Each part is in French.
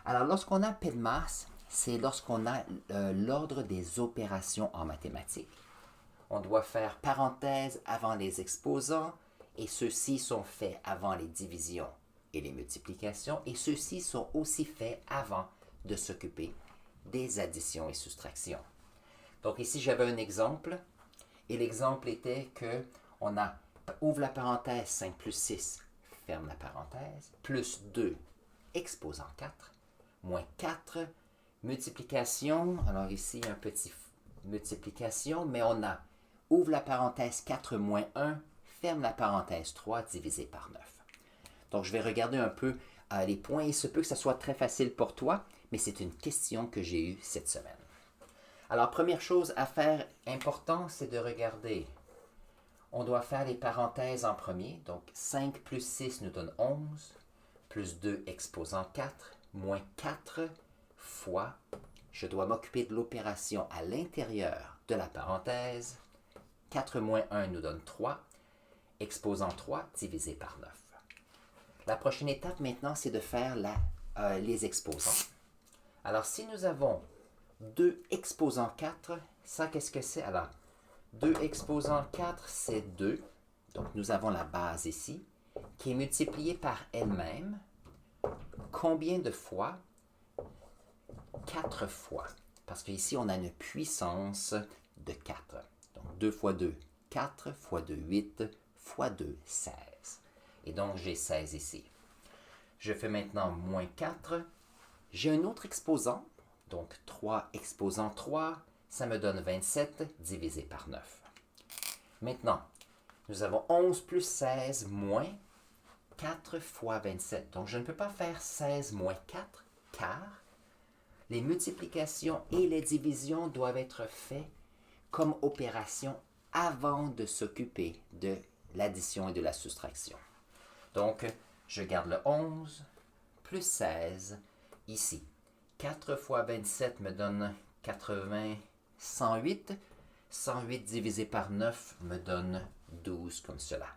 Alors, lorsqu'on a PEDMAS, c'est lorsqu'on a l'ordre des opérations en mathématiques. On doit faire parenthèse avant les exposants et ceux-ci sont faits avant les divisions et les multiplications et ceux-ci sont aussi faits avant de s'occuper des additions et soustractions. Donc ici, j'avais un exemple et l'exemple était que on a ouvre la parenthèse 5 plus 6, ferme la parenthèse, plus 2 exposant 4, moins 4 multiplication. Alors ici, un petit multiplication, mais on a ouvre la parenthèse 4 moins 1, ferme la parenthèse 3 divisé par 9. Donc, je vais regarder un peu les points. Il se peut que ça soit très facile pour toi, mais c'est une question que j'ai eue cette semaine. Alors, première chose à faire importante, c'est de regarder. On doit faire les parenthèses en premier. Donc, 5 plus 6 nous donne 11, plus 2 exposant 4, moins 4 fois. Je dois m'occuper de l'opération à l'intérieur de la parenthèse. 4 moins 1 nous donne 3, exposant 3 divisé par 9. La prochaine étape maintenant, c'est de faire les exposants. Alors, si nous avons 2 exposant 4, ça, qu'est-ce que c'est? Alors, 2 exposant 4, c'est 2. Donc, nous avons la base ici, qui est multipliée par elle-même. Combien de fois? 4 fois. Parce qu'ici, on a une puissance de 4. Donc, 2 fois 2, 4 fois 2, 8 fois 2, 16. Et donc, j'ai 16 ici. Je fais maintenant moins 4. J'ai un autre exposant. Donc, 3 exposant 3, ça me donne 27 divisé par 9. Maintenant, nous avons 11 plus 16 moins 4 fois 27. Donc, je ne peux pas faire 16 moins 4, car les multiplications et les divisions doivent être faites comme opération avant de s'occuper de l'addition et de la soustraction. Donc, je garde le 11 plus 16 ici. 4 fois 27 me donne 80, 108. 108 divisé par 9 me donne 12 comme cela.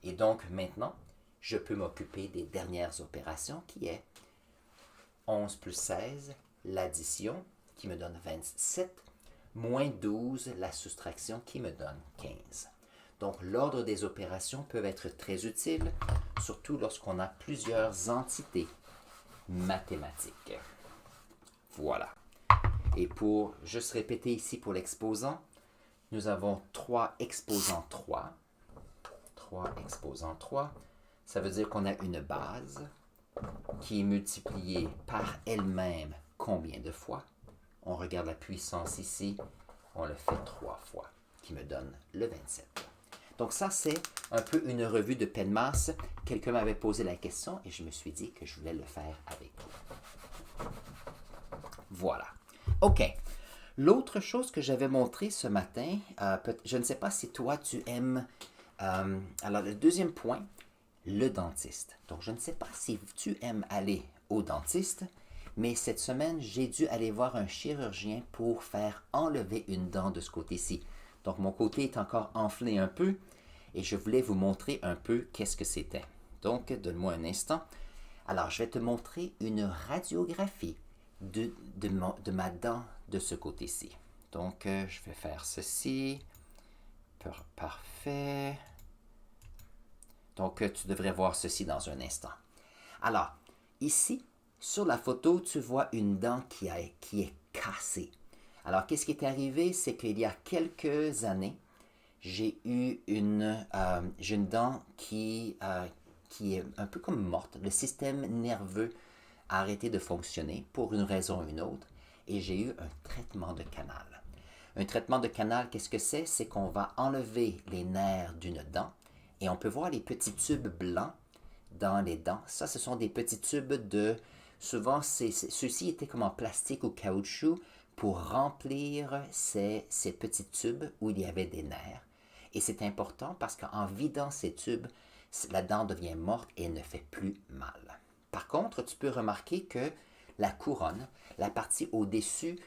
Et donc, maintenant, je peux m'occuper des dernières opérations qui est 11 plus 16, l'addition qui me donne 27, moins 12, la soustraction qui me donne 15. Donc, l'ordre des opérations peut être très utile, surtout lorsqu'on a plusieurs entités mathématiques. Voilà. Et pour juste répéter ici pour l'exposant, nous avons 3 exposant 3. 3 exposant 3. Ça veut dire qu'on a une base qui est multipliée par elle-même combien de fois? On regarde la puissance ici, on le fait 3 fois, qui me donne le 27. Donc ça, c'est un peu une revue de PEDMAS. Quelqu'un m'avait posé la question et je me suis dit que je voulais le faire avec vous. Voilà. OK. L'autre chose que j'avais montré ce matin, je ne sais pas si toi tu aimes... alors, le deuxième point, le dentiste. Donc, je ne sais pas si tu aimes aller au dentiste, mais cette semaine, j'ai dû aller voir un chirurgien pour faire enlever une dent de ce côté-ci. Donc, mon côté est encore enflé un peu et je voulais vous montrer un peu qu'est-ce que c'était. Donc, donne-moi un instant. Alors, je vais te montrer une radiographie de ma dent de ce côté-ci. Donc, je vais faire ceci. Parfait. Donc, tu devrais voir ceci dans un instant. Alors, ici, sur la photo, tu vois une dent qui est cassée. Alors, qu'est-ce qui est arrivé? C'est qu'il y a quelques années, j'ai eu une dent qui est un peu comme morte. Le système nerveux a arrêté de fonctionner pour une raison ou une autre et j'ai eu un traitement de canal. Un traitement de canal, qu'est-ce que c'est? C'est qu'on va enlever les nerfs d'une dent et on peut voir les petits tubes blancs dans les dents. Ça, ce sont des petits tubes de... Souvent, ceux-ci étaient comme en plastique ou caoutchouc pour remplir ces petits tubes où il y avait des nerfs. Et c'est important parce qu'en vidant ces tubes, la dent devient morte et elle ne fait plus mal. Par contre, tu peux remarquer que la couronne, la partie au-dessus,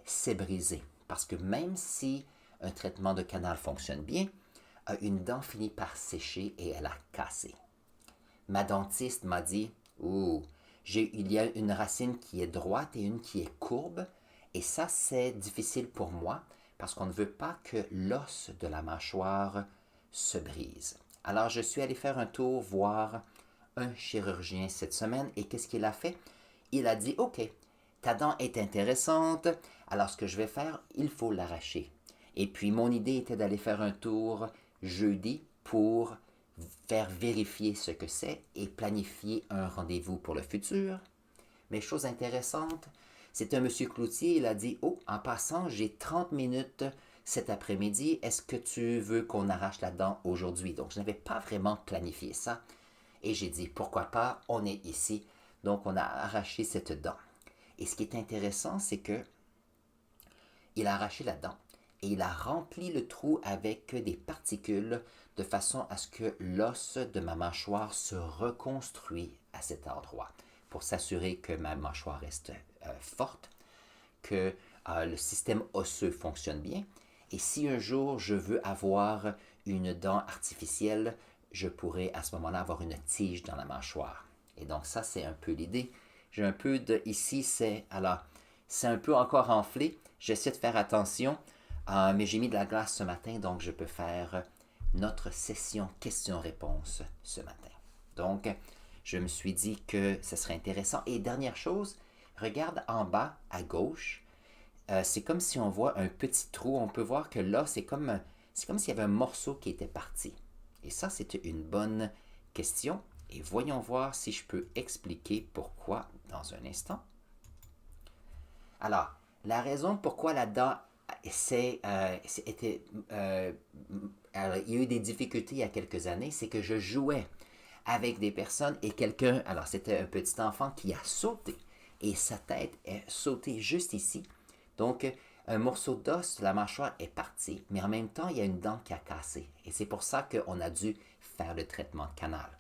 s'est brisée. Parce que même si un traitement de canal fonctionne bien, une dent finit par sécher et elle a cassé. Ma dentiste m'a dit « Ouh, il y a une racine qui est droite et une qui est courbe. Et ça, c'est difficile pour moi parce qu'on ne veut pas que l'os de la mâchoire se brise. Alors, je suis allé faire un tour voir un chirurgien cette semaine et qu'est-ce qu'il a fait? Il a dit, OK, ta dent est intéressante, alors ce que je vais faire, il faut l'arracher. Et puis, mon idée était d'aller faire un tour jeudi pour faire vérifier ce que c'est et planifier un rendez-vous pour le futur. Mais chose intéressante, c'est un monsieur Cloutier, il a dit, oh, en passant, j'ai 30 minutes cet après-midi, est-ce que tu veux qu'on arrache la dent aujourd'hui? Donc, je n'avais pas vraiment planifié ça. Et j'ai dit, pourquoi pas, on est ici. Donc, on a arraché cette dent. Et ce qui est intéressant, c'est que il a arraché la dent et il a rempli le trou avec des particules de façon à ce que l'os de ma mâchoire se reconstruit à cet endroit pour s'assurer que ma mâchoire reste forte, que le système osseux fonctionne bien. Et si un jour je veux avoir une dent artificielle, je pourrais à ce moment-là avoir une tige dans la mâchoire. Et donc ça, c'est un peu l'idée. J'ai un peu de... Ici, c'est un peu encore enflé. J'essaie de faire attention, mais j'ai mis de la glace ce matin, donc je peux faire notre session questions-réponses ce matin. Donc, je me suis dit que ce serait intéressant. Et dernière chose, regarde en bas à gauche. C'est comme si on voit un petit trou. On peut voir que là, c'est comme s'il y avait un morceau qui était parti. Et ça, c'était une bonne question. Et voyons voir si je peux expliquer pourquoi dans un instant. Alors, la raison pourquoi la dent il y a eu des difficultés il y a quelques années, c'est que je jouais avec des personnes et quelqu'un, alors c'était un petit enfant qui a sauté et sa tête est sautée juste ici. Donc, un morceau d'os de la mâchoire est parti, mais en même temps, il y a une dent qui a cassé. Et c'est pour ça qu'on a dû faire le traitement de canal.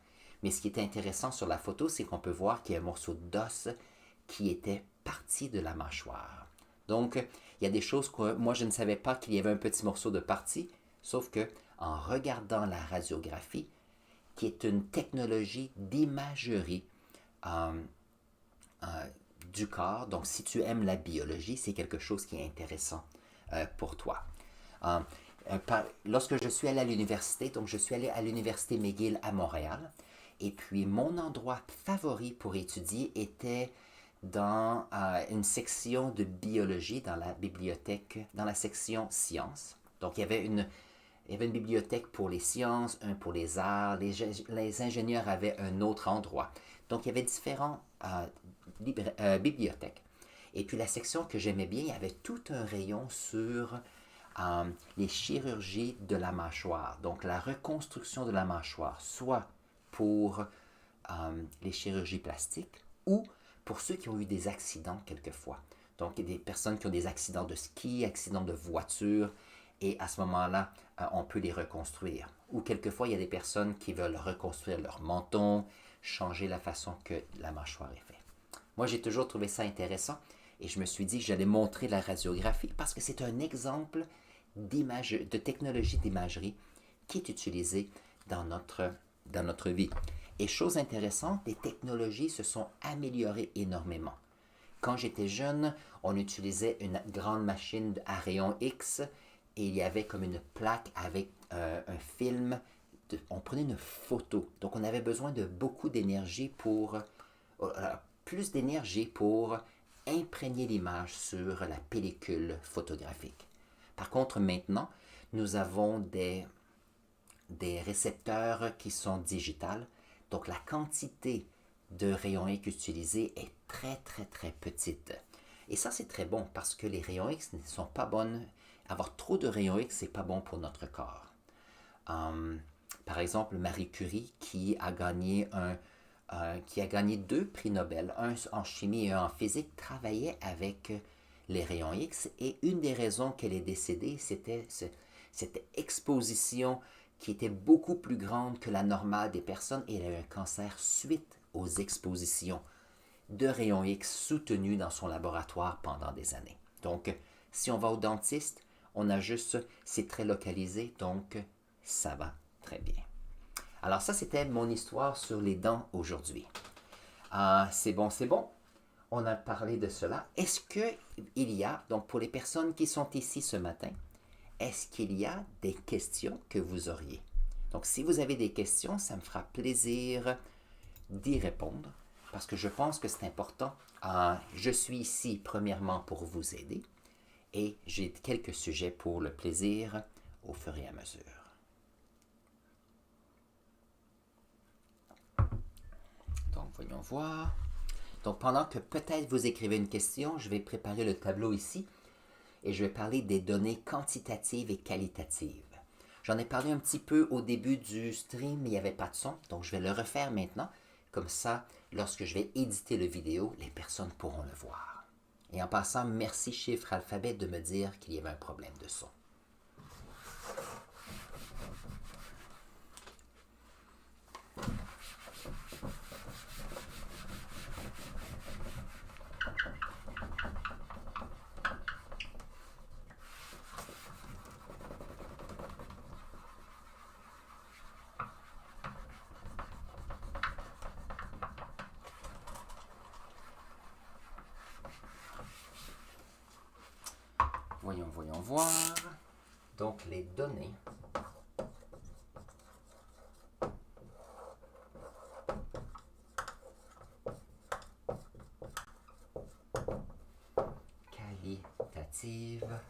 Mais ce qui est intéressant sur la photo, c'est qu'on peut voir qu'il y a un morceau d'os qui était parti de la mâchoire. Donc, il y a des choses que moi, je ne savais pas qu'il y avait un petit morceau de partie, sauf que en regardant la radiographie, qui est une technologie d'imagerie du corps, donc si tu aimes la biologie, c'est quelque chose qui est intéressant pour toi. Lorsque je suis allé à l'université, donc je suis allé à l'université McGill à Montréal, et puis mon endroit favori pour étudier était dans une section de biologie dans la bibliothèque, dans la section sciences. Donc il y avait une bibliothèque pour les sciences, un pour les arts, les ingénieurs avaient un autre endroit. Donc il y avait différentes bibliothèques. Et puis la section que j'aimais bien, il y avait tout un rayon sur les chirurgies de la mâchoire. Donc la reconstruction de la mâchoire, soit pour les chirurgies plastiques ou pour ceux qui ont eu des accidents quelquefois. Donc, il y a des personnes qui ont des accidents de ski, accidents de voiture, et à ce moment-là, on peut les reconstruire. Ou quelquefois, il y a des personnes qui veulent reconstruire leur menton, changer la façon que la mâchoire est faite. Moi, j'ai toujours trouvé ça intéressant, et je me suis dit que j'allais montrer la radiographie parce que c'est un exemple de technologie d'imagerie qui est utilisée dans notre vie. Et chose intéressante, les technologies se sont améliorées énormément. Quand j'étais jeune, on utilisait une grande machine à rayon X et il y avait comme une plaque avec un film. On prenait une photo. Donc on avait besoin de beaucoup d'énergie plus d'énergie pour imprégner l'image sur la pellicule photographique. Par contre, maintenant, nous avons des récepteurs qui sont digitales. Donc la quantité de rayons X utilisés est très très très petite. Et ça c'est très bon parce que les rayons X ne sont pas bonnes. Avoir trop de rayons X, c'est pas bon pour notre corps. Par exemple, Marie Curie qui a gagné 2 prix Nobel, un en chimie et un en physique, travaillait avec les rayons X et une des raisons qu'elle est décédée, c'était cette exposition qui était beaucoup plus grande que la normale des personnes et elle a eu un cancer suite aux expositions de rayons X soutenus dans son laboratoire pendant des années. Donc, si on va au dentiste, c'est très localisé, donc ça va très bien. Alors ça, c'était mon histoire sur les dents aujourd'hui. Ah, c'est bon, c'est bon. On a parlé de cela. Est-ce qu'il y a, donc pour les personnes qui sont ici ce matin, est-ce qu'il y a des questions que vous auriez? Donc, si vous avez des questions, ça me fera plaisir d'y répondre parce que je pense que c'est important. Je suis ici premièrement pour vous aider et j'ai quelques sujets pour le plaisir au fur et à mesure. Donc, voyons voir. Donc, pendant que peut-être vous écrivez une question, je vais préparer le tableau ici et je vais parler des données quantitatives et qualitatives. J'en ai parlé un petit peu au début du stream, mais il n'y avait pas de son, donc je vais le refaire maintenant. Comme ça, lorsque je vais éditer la vidéo, les personnes pourront le voir. Et en passant, merci Chiffre Alphabet de me dire qu'il y avait un problème de son. Voyons voir. Donc, les données. Qualitatives.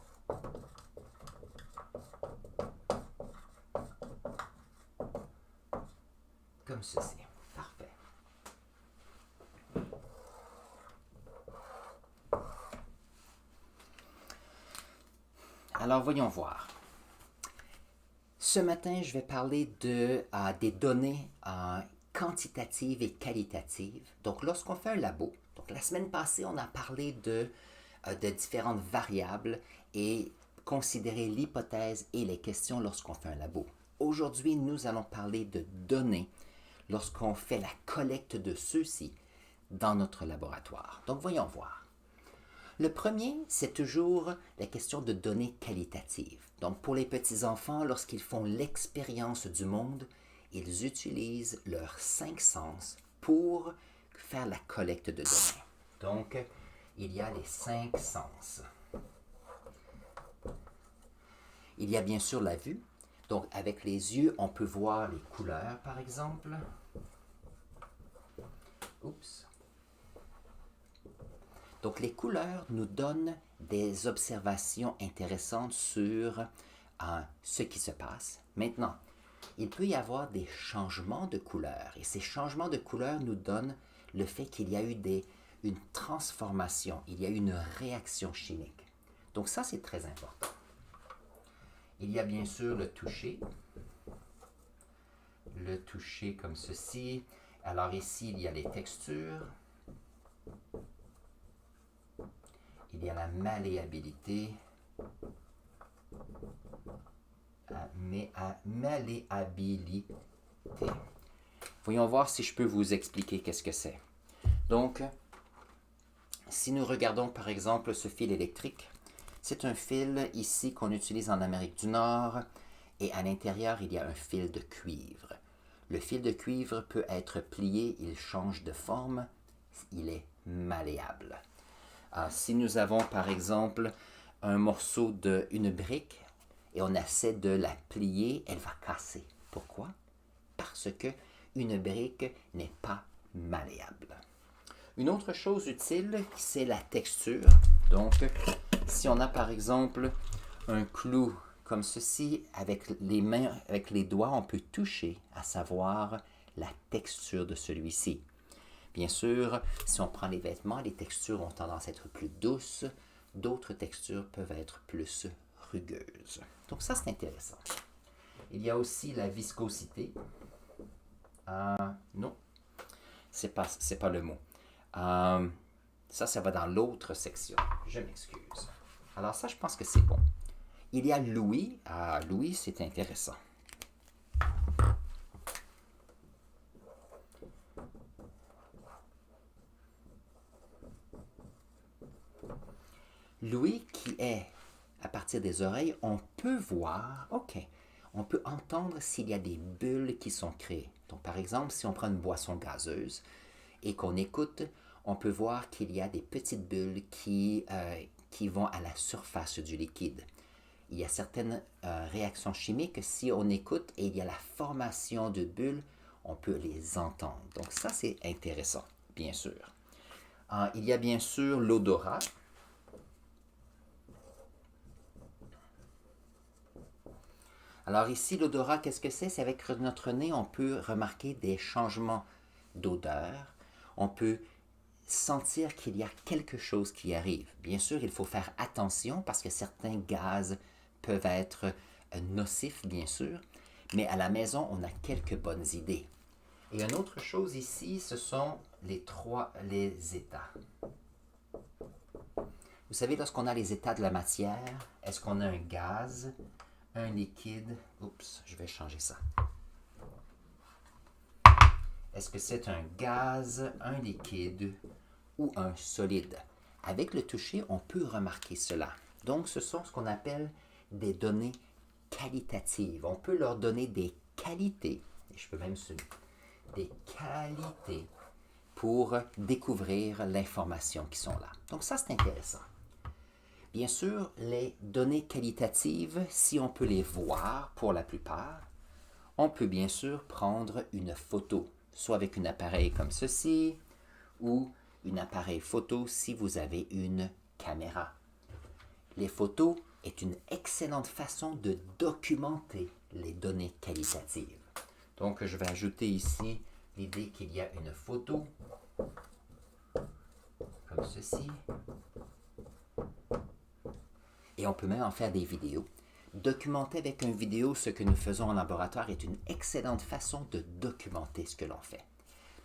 Comme ceci. Parfait. Alors, voyons voir. Ce matin, je vais parler des données quantitatives et qualitatives. Donc, lorsqu'on fait un labo, donc la semaine passée, on a parlé de différentes variables et considérer l'hypothèse et les questions lorsqu'on fait un labo. Aujourd'hui, nous allons parler de données lorsqu'on fait la collecte de ceux-ci dans notre laboratoire. Donc, voyons voir. Le premier, c'est toujours la question de données qualitatives. Donc, pour les petits-enfants, lorsqu'ils font l'expérience du monde, ils utilisent leurs 5 sens pour faire la collecte de données. Donc, il y a les 5 sens. Il y a bien sûr la vue. Donc, avec les yeux, on peut voir les couleurs, par exemple. Oups. Donc, les couleurs nous donnent des observations intéressantes sur ce qui se passe. Maintenant, il peut y avoir des changements de couleurs. Et ces changements de couleurs nous donnent le fait qu'il y a eu une transformation, il y a eu une réaction chimique. Donc, ça, c'est très important. Il y a bien sûr le toucher. Le toucher comme ceci. Alors ici, il y a les textures. Il y a la malléabilité. Malléabilité. Voyons voir si je peux vous expliquer qu'est-ce que c'est. Donc, si nous regardons par exemple ce fil électrique, c'est un fil ici qu'on utilise en Amérique du Nord et à l'intérieur, il y a un fil de cuivre. Le fil de cuivre peut être plié, il change de forme, il est malléable. Si nous avons par exemple un morceau d'une brique et on essaie de la plier, elle va casser. Pourquoi? Parce que une brique n'est pas malléable. Une autre chose utile, c'est la texture. Donc, si on a par exemple un clou comme ceci, avec les mains, avec les doigts, on peut toucher à savoir la texture de celui-ci. Bien sûr, si on prend les vêtements, les textures ont tendance à être plus douces, d'autres textures peuvent être plus rugueuses. Donc ça, c'est intéressant. Il y a aussi la viscosité. Non, c'est pas le mot. Ça va dans l'autre section. Je m'excuse. Alors ça, je pense que c'est bon. Il y a l'ouïe. L'ouïe, c'est intéressant. L'ouïe qui est à partir des oreilles, on peut voir, on peut entendre s'il y a des bulles qui sont créées. Donc par exemple, si on prend une boisson gazeuse et qu'on écoute, on peut voir qu'il y a des petites bulles qui vont à la surface du liquide. Il y a certaines réactions chimiques, si on écoute et il y a la formation de bulles, on peut les entendre. Donc ça, c'est intéressant, bien sûr. Il y a bien sûr l'odorat. Alors ici, l'odorat, qu'est-ce que c'est? C'est avec notre nez, on peut remarquer des changements d'odeur. On peut sentir qu'il y a quelque chose qui arrive. Bien sûr, il faut faire attention parce que certains gaz peuvent être nocifs, bien sûr, mais à la maison, on a quelques bonnes idées. Et une autre chose ici, ce sont les états. Vous savez, lorsqu'on a les états de la matière, est-ce qu'on a un gaz, un liquide? Oups, je vais changer ça. Est-ce que c'est un gaz, un liquide ou un solide? Avec le toucher, on peut remarquer cela. Donc, ce sont ce qu'on appelle des données qualitatives. On peut leur donner des qualités, et je peux même des qualités pour découvrir l'information qui sont là. Donc ça, c'est intéressant. Bien sûr, les données qualitatives, si on peut les voir pour la plupart, on peut bien sûr prendre une photo, soit avec un appareil comme ceci, ou un appareil photo si vous avez une caméra. Les photos est une excellente façon de documenter les données qualitatives. Donc, je vais ajouter ici l'idée qu'il y a une photo, comme ceci. Et on peut même en faire des vidéos. Documenter avec une vidéo ce que nous faisons en laboratoire est une excellente façon de documenter ce que l'on fait.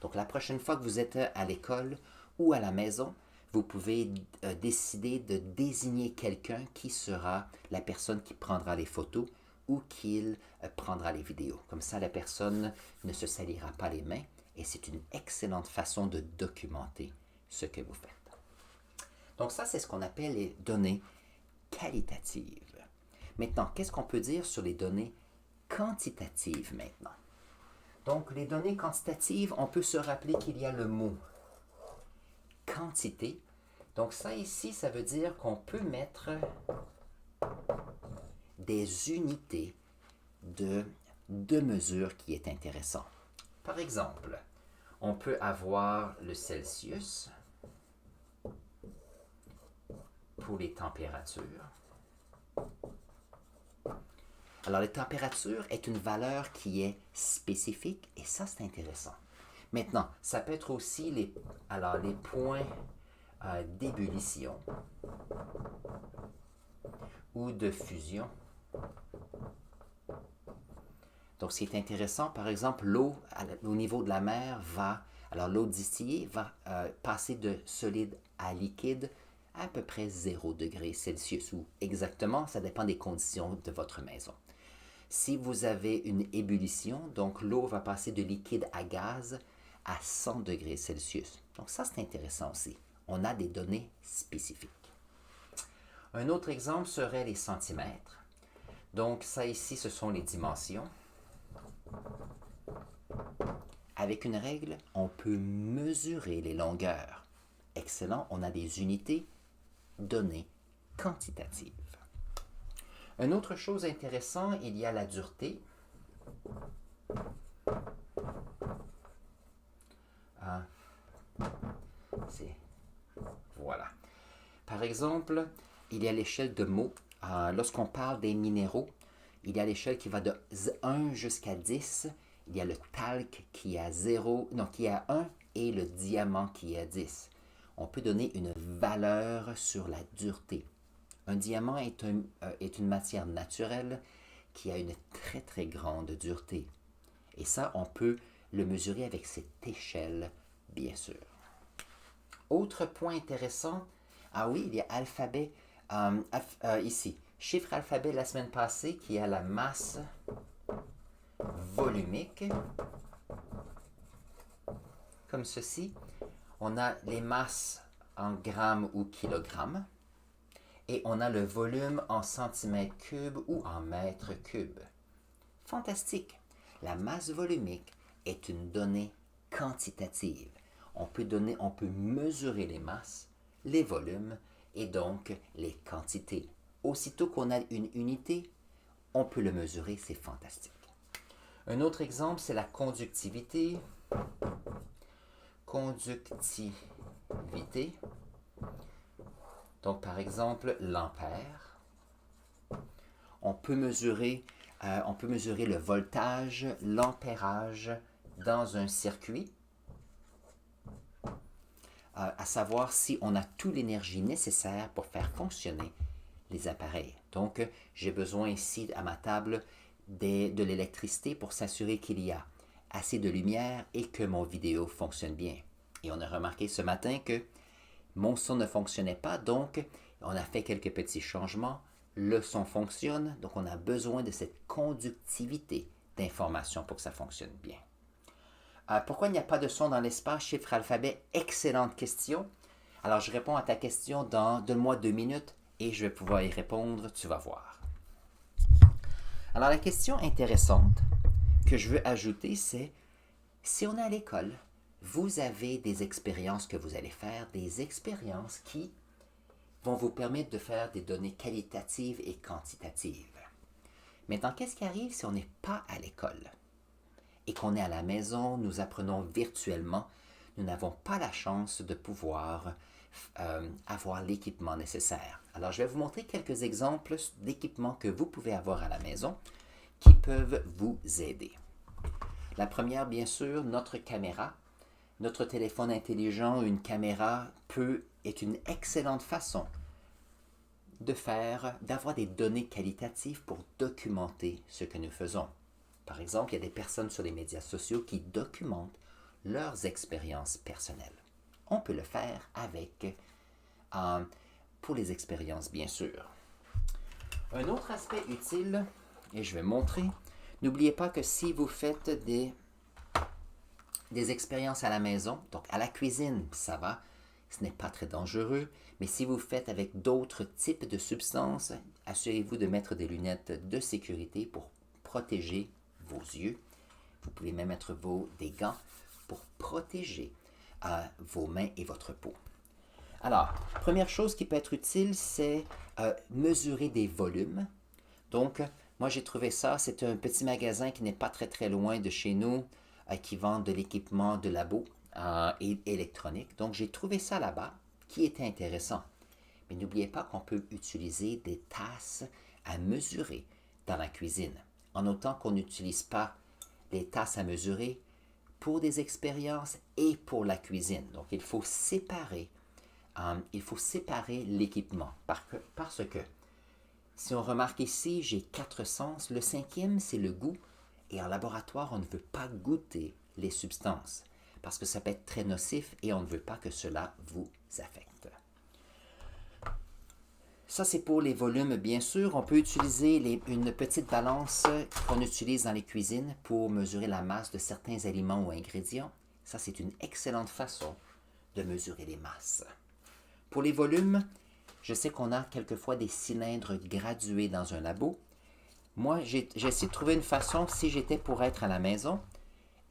Donc, la prochaine fois que vous êtes à l'école ou à la maison, vous pouvez décider de désigner quelqu'un qui sera la personne qui prendra les photos ou qui prendra les vidéos. Comme ça, la personne ne se salira pas les mains et c'est une excellente façon de documenter ce que vous faites. Donc ça, c'est ce qu'on appelle les données qualitatives. Maintenant, qu'est-ce qu'on peut dire sur les données quantitatives maintenant? Donc, les données quantitatives, on peut se rappeler qu'il y a le mot quantité. Donc ça ici, ça veut dire qu'on peut mettre des unités de mesure qui est intéressant. Par exemple, on peut avoir le Celsius pour les températures. Alors, la température est une valeur qui est spécifique et ça, c'est intéressant. Maintenant, ça peut être aussi les points d'ébullition ou de fusion. Donc, ce qui est intéressant, par exemple, l'eau au niveau de la mer l'eau distillée va passer de solide à liquide à peu près 0 degré Celsius, ou exactement, ça dépend des conditions de votre maison. Si vous avez une ébullition, donc l'eau va passer de liquide à gaz à 100 degrés Celsius. Donc ça, c'est intéressant aussi. On a des données spécifiques. Un autre exemple serait les centimètres. Donc ça ici, ce sont les dimensions. Avec une règle, on peut mesurer les longueurs. Excellent, on a des unités, données quantitatives. Une autre chose intéressante, il y a la dureté. Voilà. Par exemple, il y a l'échelle de Mohs. Lorsqu'on parle des minéraux, il y a l'échelle qui va de 1 jusqu'à 10. Il y a le talc qui est à 1 et le diamant qui est à 10. On peut donner une valeur sur la dureté. Un diamant est une matière naturelle qui a une très très grande dureté. Et ça, on peut le mesurer avec cette échelle, bien sûr. Autre point intéressant, oui, il y a alphabet, ici, chiffre alphabet la semaine passée qui a la masse volumique, comme ceci. On a les masses en grammes ou kilogrammes. Et on a le volume en centimètres cubes ou en mètres cubes. Fantastique! La masse volumique est une donnée quantitative. on peut mesurer les masses, les volumes et donc les quantités. Aussitôt qu'on a une unité, on peut le mesurer, c'est fantastique. Un autre exemple, c'est la conductivité. Conductivité. Donc, par exemple, l'ampère. On peut mesurer le voltage, l'ampérage dans un circuit, à savoir si on a toute l'énergie nécessaire pour faire fonctionner les appareils. Donc, j'ai besoin ici à ma table de l'électricité pour s'assurer qu'il y a assez de lumière et que mon vidéo fonctionne bien. Et on a remarqué ce matin que mon son ne fonctionnait pas, donc on a fait quelques petits changements. Le son fonctionne, donc on a besoin de cette conductivité d'information pour que ça fonctionne bien. Pourquoi il n'y a pas de son dans l'espace, chiffre, alphabet? Excellente question. Alors, je réponds à ta question donne-moi 2 minutes et je vais pouvoir y répondre, tu vas voir. Alors, la question intéressante que je veux ajouter, c'est si on est à l'école, vous avez des expériences que vous allez faire, des expériences qui vont vous permettre de faire des données qualitatives et quantitatives. Maintenant, qu'est-ce qui arrive si on n'est pas à l'école et qu'on est à la maison, nous apprenons virtuellement, nous n'avons pas la chance de pouvoir avoir l'équipement nécessaire. Alors, je vais vous montrer quelques exemples d'équipements que vous pouvez avoir à la maison qui peuvent vous aider. La première, bien sûr, notre caméra. Notre téléphone intelligent, une caméra est une excellente façon d'avoir des données qualitatives pour documenter ce que nous faisons. Par exemple, il y a des personnes sur les médias sociaux qui documentent leurs expériences personnelles. On peut le faire pour les expériences, bien sûr. Un autre aspect utile, et je vais montrer, n'oubliez pas que si vous faites des expériences à la maison, donc à la cuisine, ça va, ce n'est pas très dangereux, mais si vous faites avec d'autres types de substances, assurez-vous de mettre des lunettes de sécurité pour protéger vos yeux. Vous pouvez même mettre des gants pour protéger vos mains et votre peau. Alors, première chose qui peut être utile, c'est mesurer des volumes. Donc, moi j'ai trouvé ça, c'est un petit magasin qui n'est pas très très loin de chez nous, qui vend de l'équipement de labo et électronique. Donc, j'ai trouvé ça là-bas, qui était intéressant. Mais n'oubliez pas qu'on peut utiliser des tasses à mesurer dans la cuisine. En autant qu'on n'utilise pas les tasses à mesurer pour des expériences et pour la cuisine. Donc, il faut séparer l'équipement. Parce que, si on remarque ici, j'ai 4 sens. Le 5e, c'est le goût. Et en laboratoire, on ne veut pas goûter les substances parce que ça peut être très nocif et on ne veut pas que cela vous affecte. Ça, c'est pour les volumes, bien sûr. On peut utiliser une petite balance qu'on utilise dans les cuisines pour mesurer la masse de certains aliments ou ingrédients. Ça, c'est une excellente façon de mesurer les masses. Pour les volumes, je sais qu'on a quelquefois des cylindres gradués dans un labo. Moi, j'ai essayé de trouver une façon, si j'étais pour être à la maison,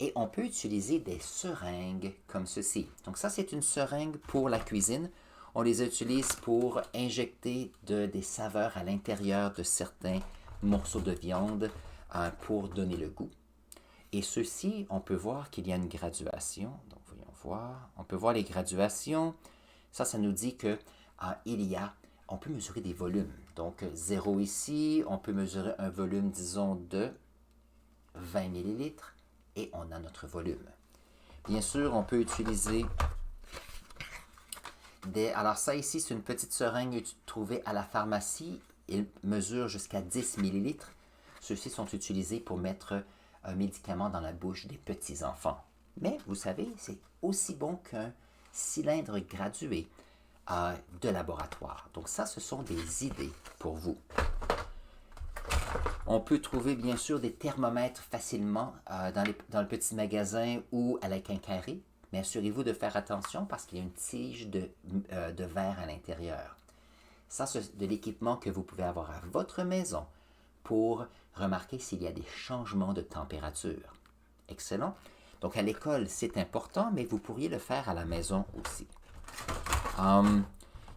et on peut utiliser des seringues comme ceci. Donc ça, c'est une seringue pour la cuisine. On les utilise pour injecter des saveurs à l'intérieur de certains morceaux de viande pour donner le goût. Et ceci, on peut voir qu'il y a une graduation. Donc, voyons voir. On peut voir les graduations. Ça nous dit que on peut mesurer des volumes. Donc, 0 ici, on peut mesurer un volume, disons, de 20 ml et on a notre volume. Bien sûr, on peut utiliser alors ça ici, c'est une petite seringue trouvée à la pharmacie. Il mesure jusqu'à 10 ml. Ceux-ci sont utilisés pour mettre un médicament dans la bouche des petits-enfants. Mais, vous savez, c'est aussi bon qu'un cylindre gradué de laboratoire. Donc ça, ce sont des idées pour vous. On peut trouver bien sûr des thermomètres facilement dans le petit magasin ou à la quincaillerie, mais assurez-vous de faire attention parce qu'il y a une tige de verre à l'intérieur. Ça, c'est de l'équipement que vous pouvez avoir à votre maison pour remarquer s'il y a des changements de température. Excellent. Donc à l'école, c'est important, mais vous pourriez le faire à la maison aussi.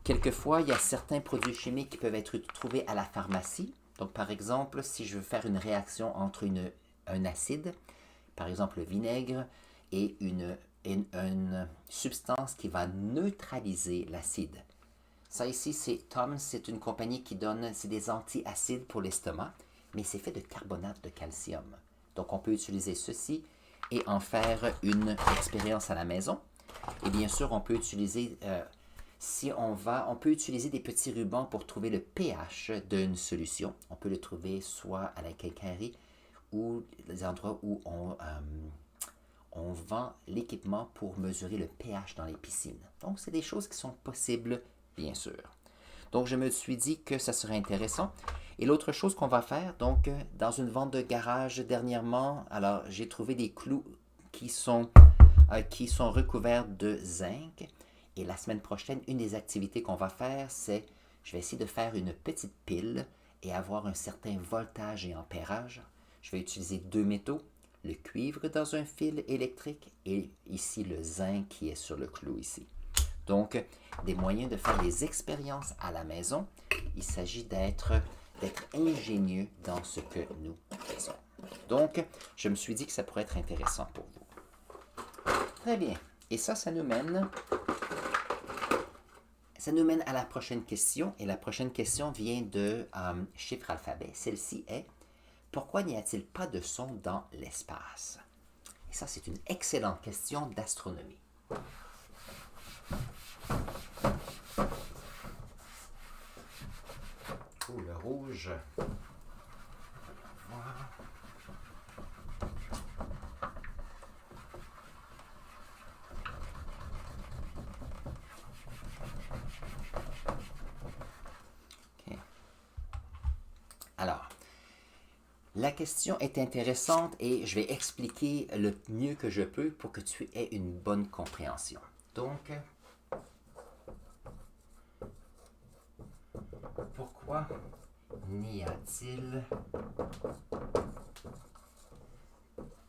Quelquefois, il y a certains produits chimiques qui peuvent être trouvés à la pharmacie. Donc par exemple, si je veux faire une réaction entre un acide, par exemple le vinaigre, et une substance qui va neutraliser l'acide. Ça ici, c'est une compagnie qui donne, c'est des antiacides pour l'estomac, mais c'est fait de carbonate de calcium. Donc on peut utiliser ceci et en faire une expérience à la maison. Et bien sûr, on peut utiliser, on peut utiliser des petits rubans pour trouver le pH d'une solution. On peut le trouver soit à la quincaillerie ou les endroits où on vend l'équipement pour mesurer le pH dans les piscines. Donc, c'est des choses qui sont possibles, bien sûr. Donc, je me suis dit que ça serait intéressant. Et l'autre chose qu'on va faire, donc, dans une vente de garage dernièrement, alors, j'ai trouvé des clous qui sont recouverts de zinc. Et la semaine prochaine, une des activités qu'on va faire, c'est, je vais essayer de faire une petite pile et avoir un certain voltage et ampérage. Je vais utiliser deux métaux, le cuivre dans un fil électrique et ici le zinc qui est sur le clou ici. Donc, des moyens de faire des expériences à la maison. Il s'agit d'être ingénieux dans ce que nous faisons. Donc, je me suis dit que ça pourrait être intéressant pour vous. Très bien. Et ça nous mène à la prochaine question. Et la prochaine question vient de chiffre alphabet. Celle-ci est: pourquoi n'y a-t-il pas de son dans l'espace? Et ça, c'est une excellente question d'astronomie. Oh, le rouge. Voilà. Okay. Alors, la question est intéressante et je vais expliquer le mieux que je peux pour que tu aies une bonne compréhension. Donc, pourquoi n'y a-t-il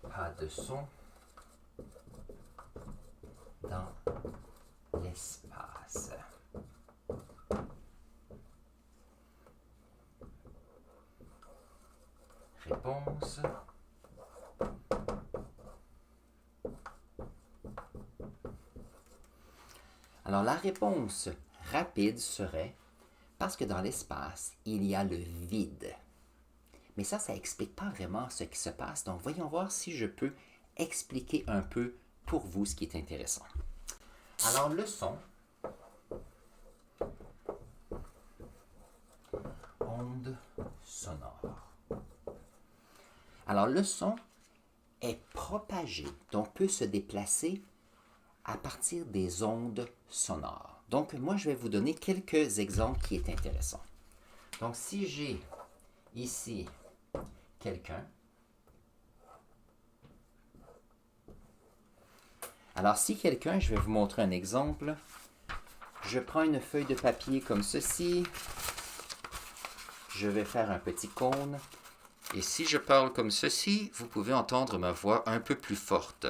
pas de son dans l'espace? Réponse. Alors la réponse rapide serait parce que dans l'espace, il y a le vide. Mais ça n'explique pas vraiment ce qui se passe. Donc voyons voir si je peux expliquer un peu pour vous ce qui est intéressant. Alors le son, onde sonore. Alors le son est propagé, donc peut se déplacer à partir des ondes sonores. Donc moi je vais vous donner quelques exemples qui est intéressant. Donc si j'ai ici quelqu'un, alors si quelqu'un, je vais vous montrer un exemple. Je prends une feuille de papier comme ceci. Je vais faire un petit cône. Et si je parle comme ceci, vous pouvez entendre ma voix un peu plus forte.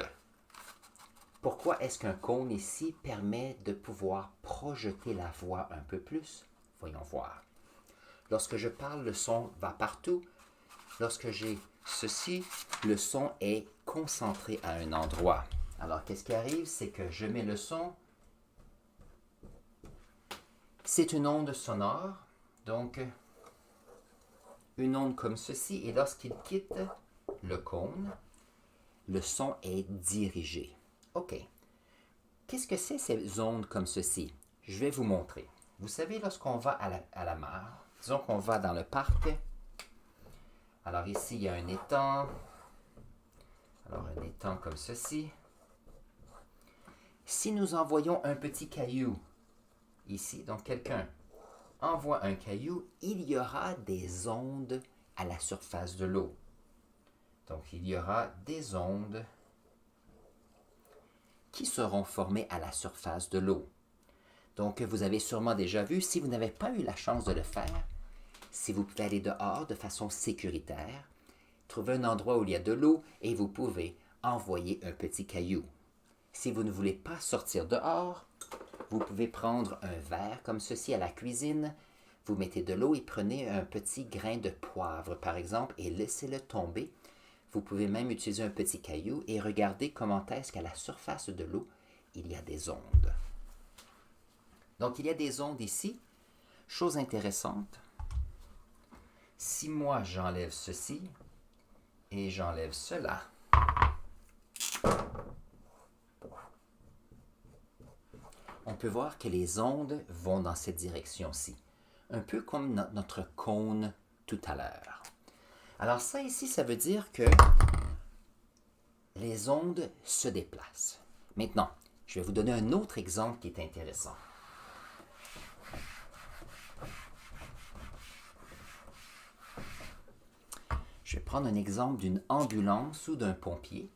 Pourquoi est-ce qu'un cône ici permet de pouvoir projeter la voix un peu plus? Voyons voir. Lorsque je parle, le son va partout. Lorsque j'ai ceci, le son est concentré à un endroit. Alors, qu'est-ce qui arrive? C'est que je mets le son. C'est une onde sonore. Donc, une onde comme ceci. Et lorsqu'il quitte le cône, le son est dirigé. OK. Qu'est-ce que c'est ces ondes comme ceci? Je vais vous montrer. Vous savez, lorsqu'on va à la mer, disons qu'on va dans le parc. Alors ici, il y a un étang. Alors un étang comme ceci. Si nous envoyons un petit caillou ici, donc quelqu'un envoie un caillou, il y aura des ondes à la surface de l'eau. Donc il y aura des ondes qui seront formées à la surface de l'eau. Donc vous avez sûrement déjà vu, si vous n'avez pas eu la chance de le faire, si vous pouvez aller dehors de façon sécuritaire, trouver un endroit où il y a de l'eau et vous pouvez envoyer un petit caillou. Si vous ne voulez pas sortir dehors, vous pouvez prendre un verre comme ceci à la cuisine, vous mettez de l'eau et prenez un petit grain de poivre, par exemple, et laissez-le tomber. Vous pouvez même utiliser un petit caillou et regarder comment est-ce qu'à la surface de l'eau, il y a des ondes. Donc, il y a des ondes ici. Chose intéressante, si moi j'enlève ceci et j'enlève cela, on peut voir que les ondes vont dans cette direction-ci, un peu comme notre cône tout à l'heure. Alors ça ici, ça veut dire que les ondes se déplacent. Maintenant, je vais vous donner un autre exemple qui est intéressant. Je vais prendre un exemple d'une ambulance ou d'un pompier.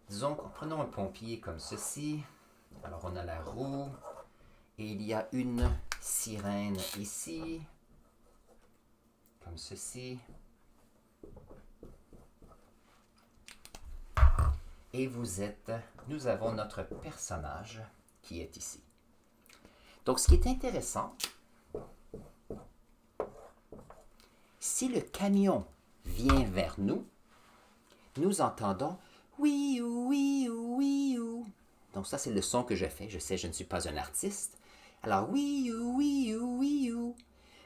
Disons que prenons un pompier comme ceci. Alors on a la roue et il y a une sirène ici, comme ceci. Et nous avons notre personnage qui est ici. Donc ce qui est intéressant, si le camion vient vers nous, nous entendons oui ou oui ou oui ou. Donc ça c'est le son que je fais. Je sais, je ne suis pas un artiste. Alors oui ou oui ou oui ou.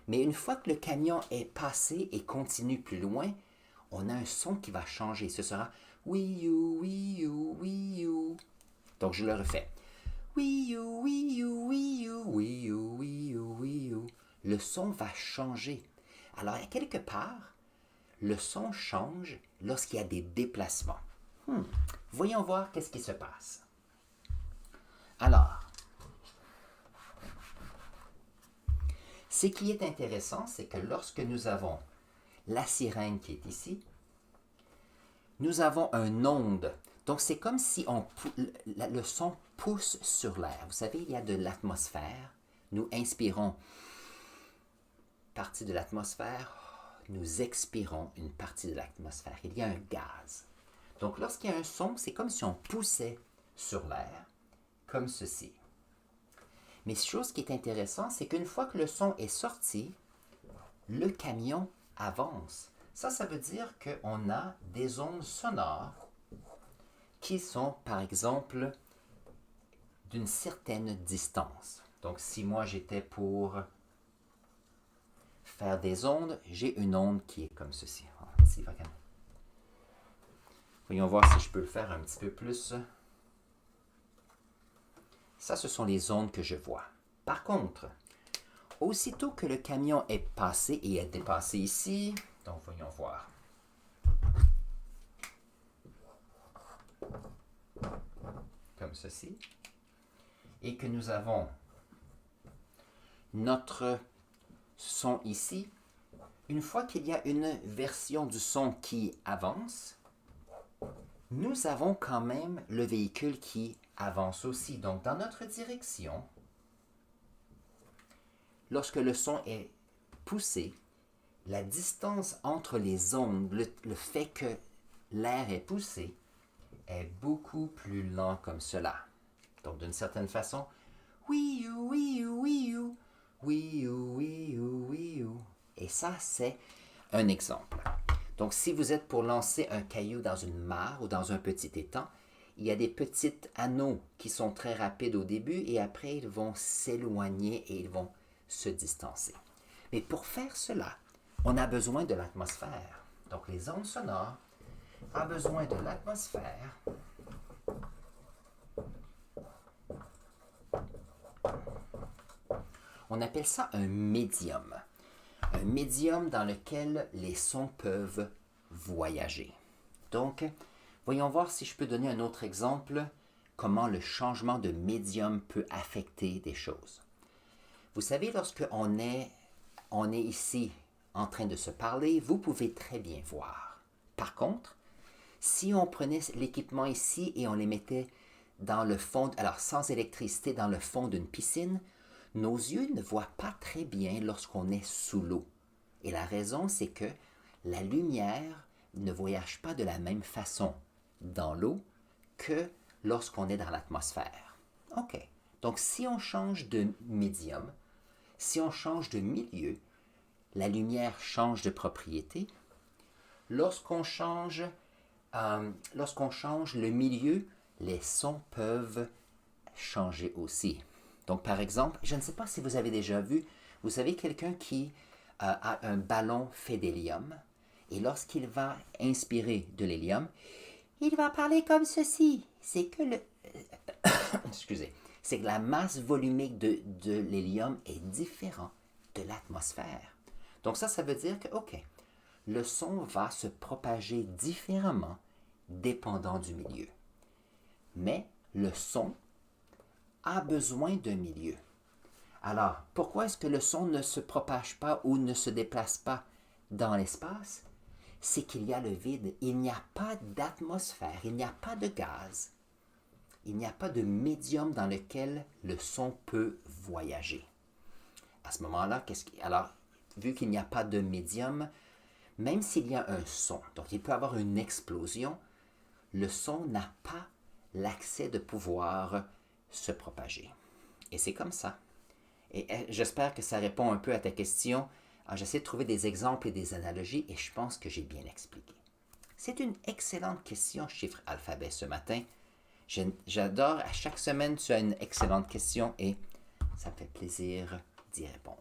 Mais une fois que le camion est passé et continue plus loin, on a un son qui va changer. Ce sera oui ou oui ou oui ou. Donc je le refais. Oui ou oui ou oui ou oui ou oui ou oui ou. Le son va changer. Alors à quelque part, le son change lorsqu'il y a des déplacements. Voyons voir qu'est-ce qui se passe. Alors, ce qui est intéressant, c'est que lorsque nous avons la sirène qui est ici, nous avons un onde. Donc, c'est comme si le son pousse sur l'air. Vous savez, il y a de l'atmosphère. Nous inspirons partie de l'atmosphère. Nous expirons une partie de l'atmosphère. Il y a un gaz. Donc, lorsqu'il y a un son, c'est comme si on poussait sur l'air, comme ceci. Mais chose qui est intéressante, c'est qu'une fois que le son est sorti, le camion avance. Ça veut dire qu'on a des ondes sonores qui sont, par exemple, d'une certaine distance. Donc, si moi j'étais pour faire des ondes, j'ai une onde qui est comme ceci. Voyons voir si je peux le faire un petit peu plus. Ça, ce sont les ondes que je vois. Par contre, aussitôt que le camion est passé et est dépassé ici, donc voyons voir. Comme ceci. Et que nous avons notre son ici. Une fois qu'il y a une version du son qui avance, nous avons quand même le véhicule qui avance aussi. Donc, dans notre direction, lorsque le son est poussé, la distance entre les ondes, le fait que l'air est poussé, est beaucoup plus lent comme cela. Donc, d'une certaine façon, oui ou oui ou oui ou, oui ou oui ou oui ou. Et ça, c'est un exemple. Donc, si vous êtes pour lancer un caillou dans une mare ou dans un petit étang, il y a des petits anneaux qui sont très rapides au début et après, ils vont s'éloigner et ils vont se distancer. Mais pour faire cela, on a besoin de l'atmosphère. Donc, les ondes sonores ont besoin de l'atmosphère on appelle ça un médium. Un médium dans lequel les sons peuvent voyager. Donc, voyons voir si je peux donner un autre exemple, comment le changement de médium peut affecter des choses. Vous savez, lorsqu'on est ici en train de se parler, vous pouvez très bien voir. Par contre, si on prenait l'équipement ici et on les mettait dans le fond, alors sans électricité, dans le fond d'une piscine, nos yeux ne voient pas très bien lorsqu'on est sous l'eau. Et la raison, c'est que la lumière ne voyage pas de la même façon dans l'eau que lorsqu'on est dans l'atmosphère. OK. Donc, si on change de médium, si on change de milieu, la lumière change de propriété. Lorsqu'on change le milieu, les sons peuvent changer aussi. Donc, par exemple, je ne sais pas si vous avez déjà vu, vous savez quelqu'un qui a un ballon fait d'hélium, et lorsqu'il va inspirer de l'hélium, il va parler comme ceci. C'est que excusez, c'est que la masse volumique de l'hélium est différente de l'atmosphère. Donc ça veut dire que, OK, le son va se propager différemment dépendant du milieu. Mais le son a besoin d'un milieu. Alors, pourquoi est-ce que le son ne se propage pas ou ne se déplace pas dans l'espace? C'est qu'il y a le vide. Il n'y a pas d'atmosphère, il n'y a pas de gaz. Il n'y a pas de médium dans lequel le son peut voyager. À ce moment-là, alors, vu qu'il n'y a pas de médium, même s'il y a un son, donc il peut y avoir une explosion, le son n'a pas l'accès de pouvoir se propager. Et c'est comme ça. Et j'espère que ça répond un peu à ta question. J'essaie de trouver des exemples et des analogies et je pense que j'ai bien expliqué. C'est une excellente question, chiffre alphabet, ce matin. J'adore, à chaque semaine, tu as une excellente question et ça me fait plaisir d'y répondre.